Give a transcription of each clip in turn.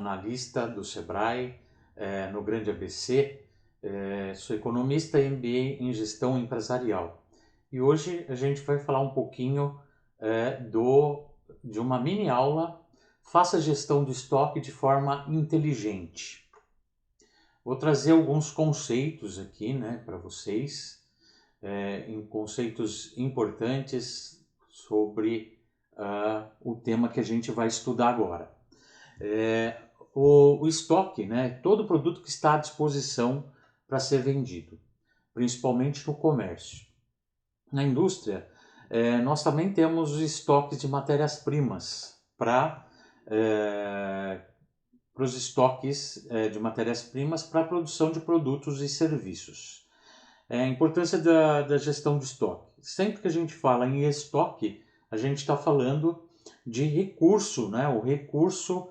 Analista do Sebrae, no Grande ABC, sou economista e MBA em gestão empresarial. E hoje a gente vai falar um pouquinho de uma mini aula, faça a gestão do estoque de forma inteligente. Vou trazer alguns conceitos aqui, para vocês, em conceitos importantes sobre o tema que a gente vai estudar agora. O estoque, todo produto que está à disposição para ser vendido, principalmente no comércio. Na indústria, nós também temos os estoques de matérias-primas os estoques de matérias-primas para a produção de produtos e serviços. A importância da gestão de estoque. Sempre que a gente fala em estoque, a gente está falando de recurso, o recurso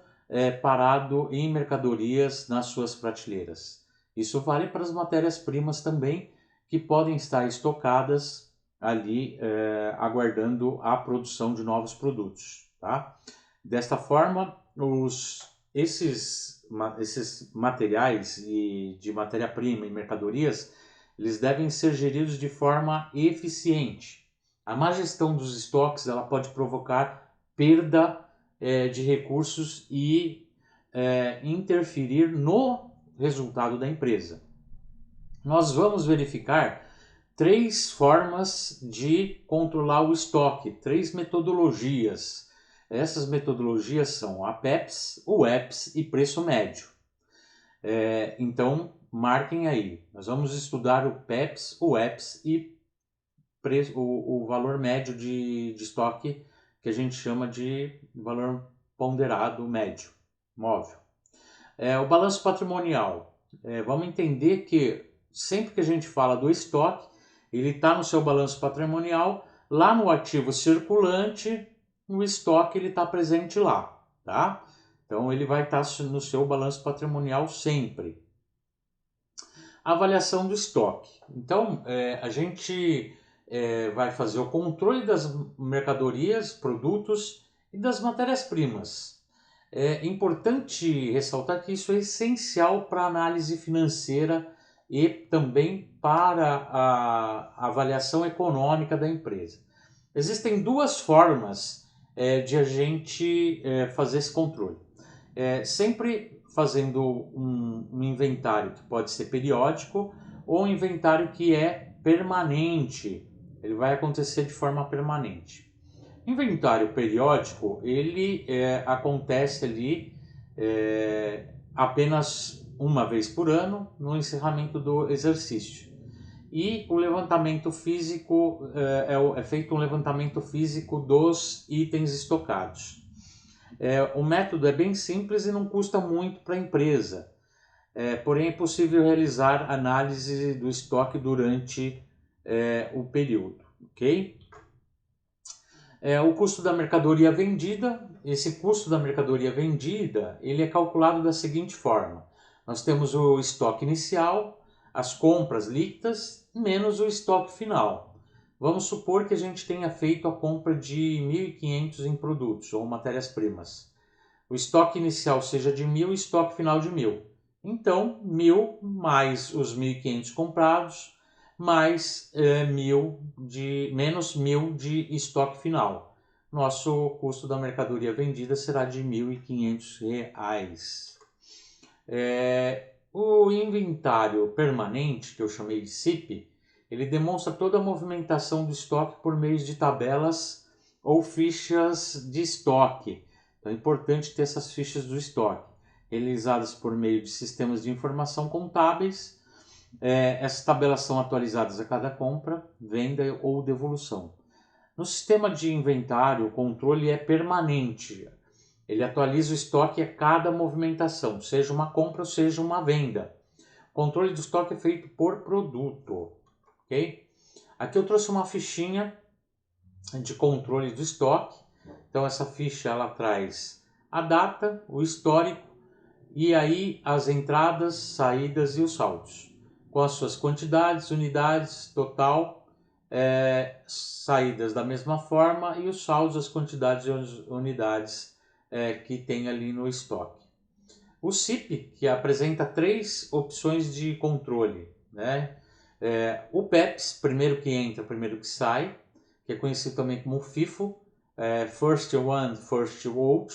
parado em mercadorias nas suas prateleiras. Isso vale para as matérias-primas também, que podem estar estocadas ali aguardando a produção de novos produtos. Tá? Desta forma, esses materiais de matéria-prima e mercadorias, eles devem ser geridos de forma eficiente. A má gestão dos estoques ela pode provocar perda de recursos e interferir no resultado da empresa. Nós vamos verificar 3 formas de controlar o estoque, 3 metodologias. Essas metodologias são a PEPS, o EPS e preço médio. Então, marquem aí. Nós vamos estudar o PEPS, o EPS e o valor médio de estoque, que a gente chama de valor ponderado médio, móvel. O balanço patrimonial. Vamos entender que sempre que a gente fala do estoque, ele está no seu balanço patrimonial, lá no ativo circulante, o estoque ele está presente lá, tá? Então ele vai estar no seu balanço patrimonial sempre. Avaliação do estoque. Então a gente vai fazer o controle das mercadorias, produtos e das matérias-primas. É importante ressaltar que isso é essencial para a análise financeira e também para a avaliação econômica da empresa. Existem 2 formas de a gente fazer esse controle. Sempre fazendo um inventário que pode ser periódico ou um inventário que é permanente. Ele vai acontecer de forma permanente. Inventário periódico, ele acontece ali apenas uma vez por ano, no encerramento do exercício. E o levantamento físico, é feito um levantamento físico dos itens estocados. O método é bem simples e não custa muito para a empresa. Porém, é possível realizar análise do estoque durante o período. Ok? O custo da mercadoria vendida. Esse custo da mercadoria vendida ele é calculado da seguinte forma. Nós temos o estoque inicial, as compras líquidas, menos o estoque final. Vamos supor que a gente tenha feito a compra de 1.500 em produtos ou matérias-primas. O estoque inicial seja de 1.000 e o estoque final de 1.000. Então, 1.000 mais os 1.500 comprados, mais menos 1.000 de estoque final. Nosso custo da mercadoria vendida será de R$ 1.500. O inventário permanente, que eu chamei de CIP, ele demonstra toda a movimentação do estoque por meio de tabelas ou fichas de estoque. Então é importante ter essas fichas do estoque, realizadas por meio de sistemas de informação contábeis. Essas tabelas são atualizadas a cada compra, venda ou devolução. No sistema de inventário, o controle é permanente. Ele atualiza o estoque a cada movimentação, seja uma compra ou seja uma venda. O controle do estoque é feito por produto. Okay? Aqui eu trouxe uma fichinha de controle do estoque. Então essa ficha ela traz a data, o histórico e aí as entradas, saídas e os saldos, com as suas quantidades, unidades, total, saídas da mesma forma e os saldos, as quantidades e unidades que tem ali no estoque. O CIP, que apresenta 3 opções de controle, né? O PEPS, primeiro que entra, primeiro que sai, que é conhecido também como FIFO, First One, First Out,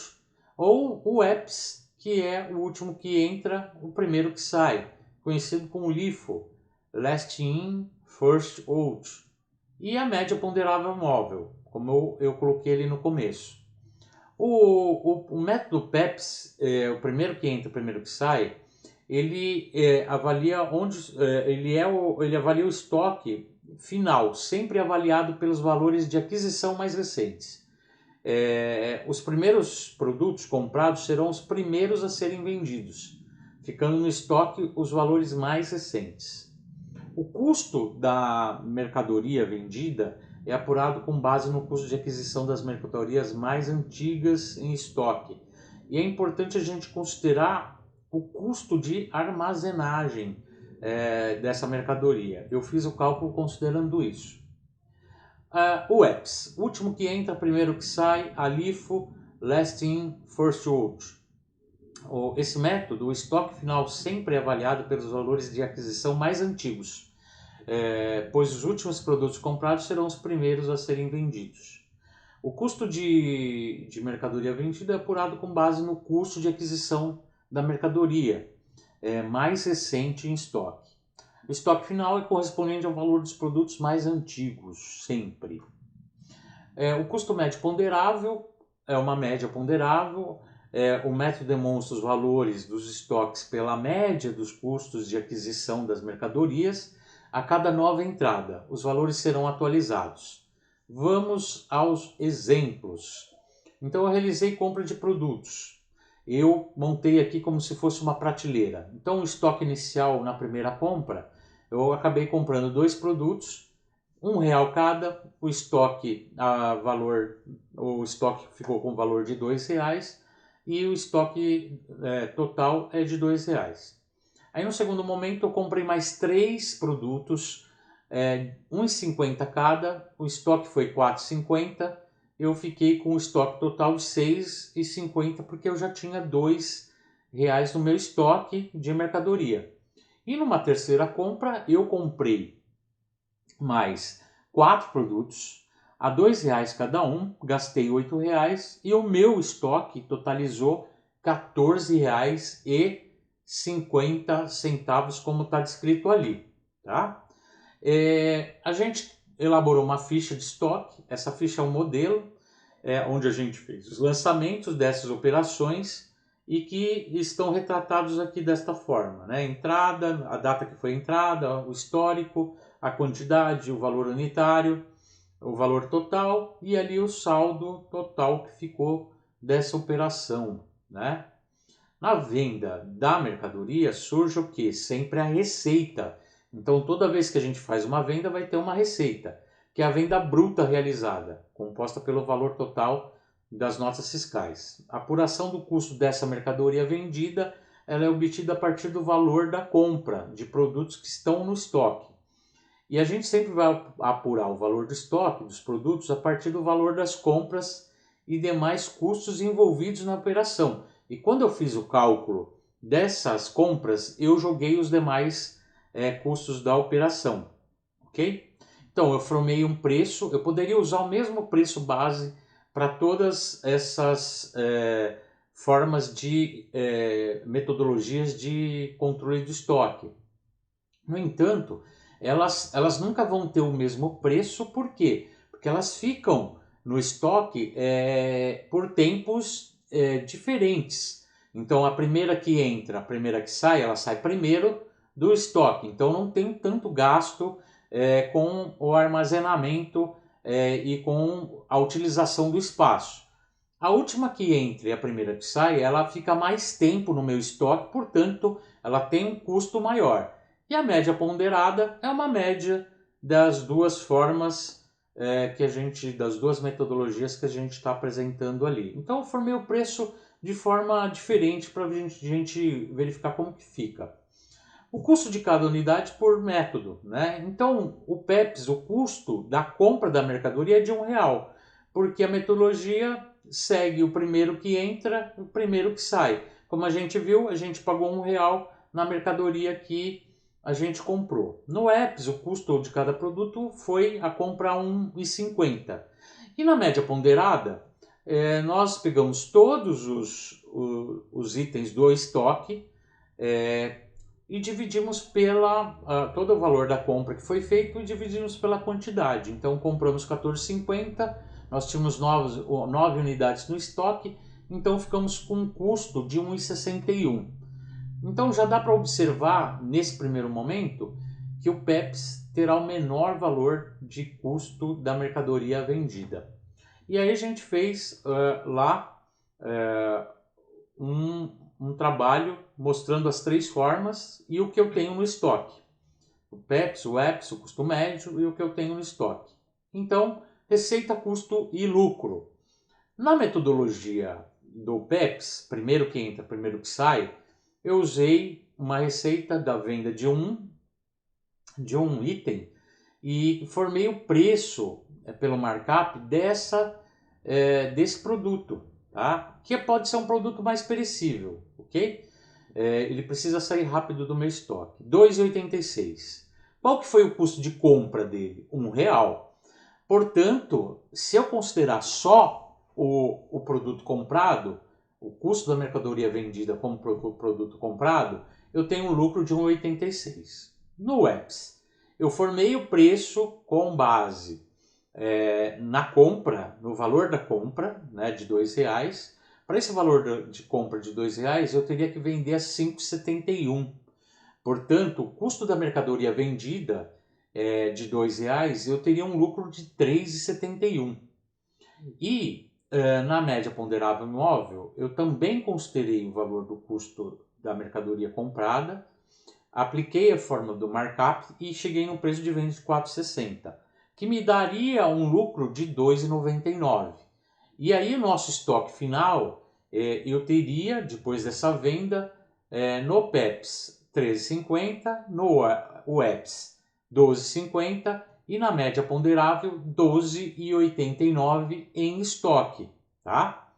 ou o EPS, que é o último que entra, o primeiro que sai, conhecido como LIFO, Last In, First Out, e a média ponderável móvel, como eu coloquei ali no começo. O método PEPS, o primeiro que entra, o primeiro que sai, ele avalia ele avalia o estoque final, sempre avaliado pelos valores de aquisição mais recentes. Os primeiros produtos comprados serão os primeiros a serem vendidos, ficando no estoque os valores mais recentes. O custo da mercadoria vendida é apurado com base no custo de aquisição das mercadorias mais antigas em estoque. E é importante a gente considerar o custo de armazenagem dessa mercadoria. Eu fiz o cálculo considerando isso. O EPS, último que entra, primeiro que sai, a LIFO, Last In, First Out. Esse método, o estoque final sempre é avaliado pelos valores de aquisição mais antigos, pois os últimos produtos comprados serão os primeiros a serem vendidos. O custo de mercadoria vendida é apurado com base no custo de aquisição da mercadoria mais recente em estoque. O estoque final é correspondente ao valor dos produtos mais antigos, sempre. O custo médio ponderável é uma média ponderável. O método demonstra os valores dos estoques pela média dos custos de aquisição das mercadorias a cada nova entrada. Os valores serão atualizados. Vamos aos exemplos. Então eu realizei compra de produtos. Eu montei aqui como se fosse uma prateleira. Então o estoque inicial na primeira compra, eu acabei comprando 2 produtos, R$1 cada, o estoque ficou com o valor de R$2 e o estoque total é de R$2. Aí no segundo momento eu comprei mais 3 produtos, R$1,50 cada, o estoque foi R$4,50, eu fiquei com o estoque total de R$6,50 porque eu já tinha R$2 no meu estoque de mercadoria. E numa terceira compra eu comprei mais 4 produtos a R$2 cada um, gastei R$8 e o meu estoque totalizou R$14,50, como está descrito ali, tá? A gente elaborou uma ficha de estoque. Essa ficha é um modelo onde a gente fez os lançamentos dessas operações e que estão retratados aqui desta forma, né? Entrada, a data que foi entrada, o histórico, a quantidade, o valor unitário, o valor total e ali o saldo total que ficou dessa operação, né? Na venda da mercadoria surge o que? Sempre a receita. Então toda vez que a gente faz uma venda vai ter uma receita, que é a venda bruta realizada, composta pelo valor total das notas fiscais. A apuração do custo dessa mercadoria vendida ela é obtida a partir do valor da compra de produtos que estão no estoque. E a gente sempre vai apurar o valor do estoque dos produtos a partir do valor das compras e demais custos envolvidos na operação. E quando eu fiz o cálculo dessas compras, eu joguei os demais custos da operação, ok? Então eu formei um preço, eu poderia usar o mesmo preço base para todas essas formas de metodologias de controle do estoque. No entanto, elas nunca vão ter o mesmo preço, por quê? Porque elas ficam no estoque por tempos diferentes. Então a primeira que entra, a primeira que sai, ela sai primeiro do estoque. Então não tem tanto gasto com o armazenamento e com a utilização do espaço. A última que entra e a primeira que sai, ela fica mais tempo no meu estoque, portanto ela tem um custo maior. E a média ponderada é uma média das duas formas das duas metodologias que a gente está apresentando ali. Então eu formei o preço de forma diferente para a gente verificar como que fica. O custo de cada unidade por método, né? Então o PEPS, o custo da compra da mercadoria é de R$1, porque a metodologia segue o primeiro que entra, o primeiro que sai. Como a gente viu, a gente pagou R$1 na mercadoria que a gente comprou. No EPS, o custo de cada produto foi a compra R$1,50. E na média ponderada, nós pegamos todos os itens do estoque e dividimos todo o valor da compra que foi feito e dividimos pela quantidade. Então compramos 14,50, nós tínhamos 9 unidades no estoque, então ficamos com um custo de 1,61. Então já dá para observar nesse primeiro momento que o PEPS terá o menor valor de custo da mercadoria vendida. E aí a gente fez lá um trabalho mostrando as 3 formas e o que eu tenho no estoque. O PEPS, o EPS, o custo médio e o que eu tenho no estoque. Então, receita, custo e lucro. Na metodologia do PEPS, primeiro que entra, primeiro que sai, eu usei uma receita da venda de um item e formei o preço pelo markup desse produto, tá? Que pode ser um produto mais perecível, ok? Ele precisa sair rápido do meu estoque. R$ 2,86. Qual que foi o custo de compra dele? R$1. Portanto, se eu considerar só o produto comprado, o custo da mercadoria vendida como produto comprado, eu tenho um lucro de 1,86. No EPS, eu formei o preço com base na compra, no valor da compra, né, de R$2. Para esse valor de compra de R$2, eu teria que vender a 5,71. Portanto, o custo da mercadoria vendida de R$2, eu teria um lucro de 3,71. E na média ponderável imóvel, eu também considerei o valor do custo da mercadoria comprada, apliquei a fórmula do markup e cheguei no preço de venda de 4,60, que me daria um lucro de 2,99. E aí o nosso estoque final, eu teria, depois dessa venda, no PEPS 13,50, no EPS 12,50 e na média ponderável 12,89 em estoque, tá?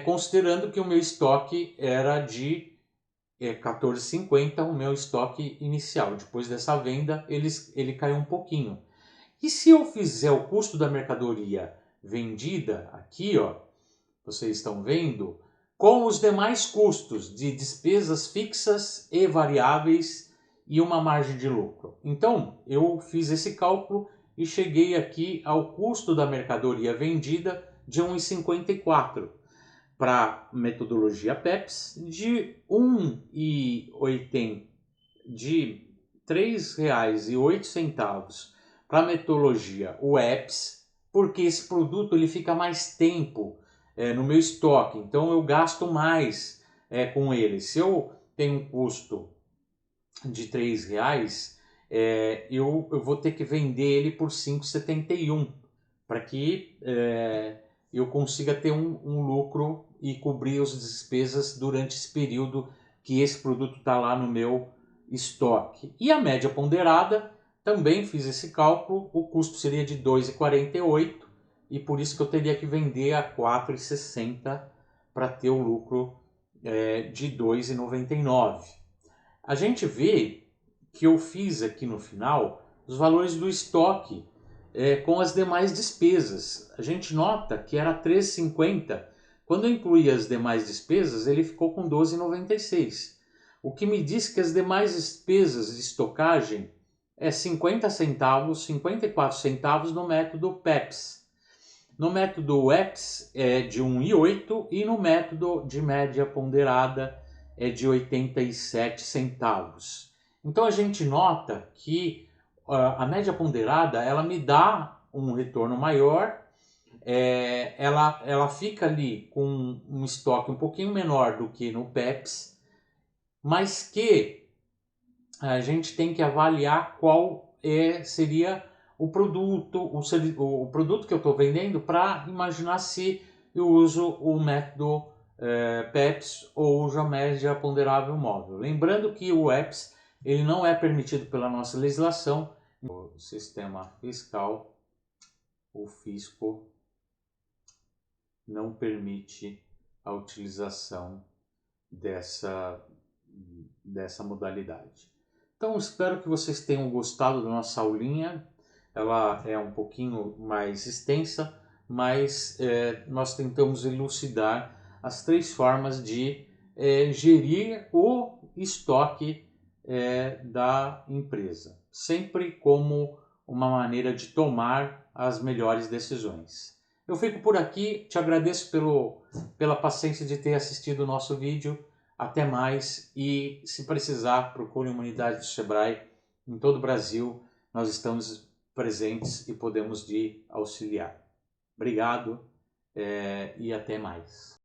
Considerando que o meu estoque era de 14,50, o meu estoque inicial. Depois dessa venda, ele caiu um pouquinho. E se eu fizer o custo da mercadoria vendida, aqui, ó, vocês estão vendo, com os demais custos de despesas fixas e variáveis e uma margem de lucro. Então, eu fiz esse cálculo e cheguei aqui ao custo da mercadoria vendida de 1,54. Para metodologia PEPS, de R$3,08 para metodologia EPS, porque esse produto ele fica mais tempo no meu estoque, então eu gasto mais com ele. Se eu tenho um custo de R$3, eu vou ter que vender ele por 5,71 para que eu consiga ter um lucro e cobrir as despesas durante esse período que esse produto está lá no meu estoque. E a média ponderada, também fiz esse cálculo, o custo seria de 2,48 e por isso que eu teria que vender a 4,60 para ter o lucro de 2,99. A gente vê que eu fiz aqui no final os valores do estoque com as demais despesas. A gente nota que era 13,50. Quando eu incluí as demais despesas, ele ficou com 12,96. O que me diz que as demais despesas de estocagem é 50 centavos, 54 centavos no método PEPS. No método EPS é de 1,08 e no método de média ponderada é de 87 centavos. Então a gente nota que a média ponderada ela me dá um retorno maior, ela fica ali com um estoque um pouquinho menor do que no PEPS, mas que a gente tem que avaliar qual seria o produto, o produto que eu estou vendendo para imaginar se eu uso o método PEPS ou uso a média ponderável móvel. Lembrando que o EPS ele não é permitido pela nossa legislação. O sistema fiscal, o fisco, não permite a utilização dessa modalidade. Então, espero que vocês tenham gostado da nossa aulinha. Ela é um pouquinho mais extensa, mas nós tentamos elucidar as 3 formas de gerir o estoque da empresa, sempre como uma maneira de tomar as melhores decisões. Eu fico por aqui, te agradeço pela paciência de ter assistido o nosso vídeo. Até mais, e se precisar, procure uma unidade do Sebrae em todo o Brasil. Nós estamos presentes e podemos auxiliar. Obrigado e até mais.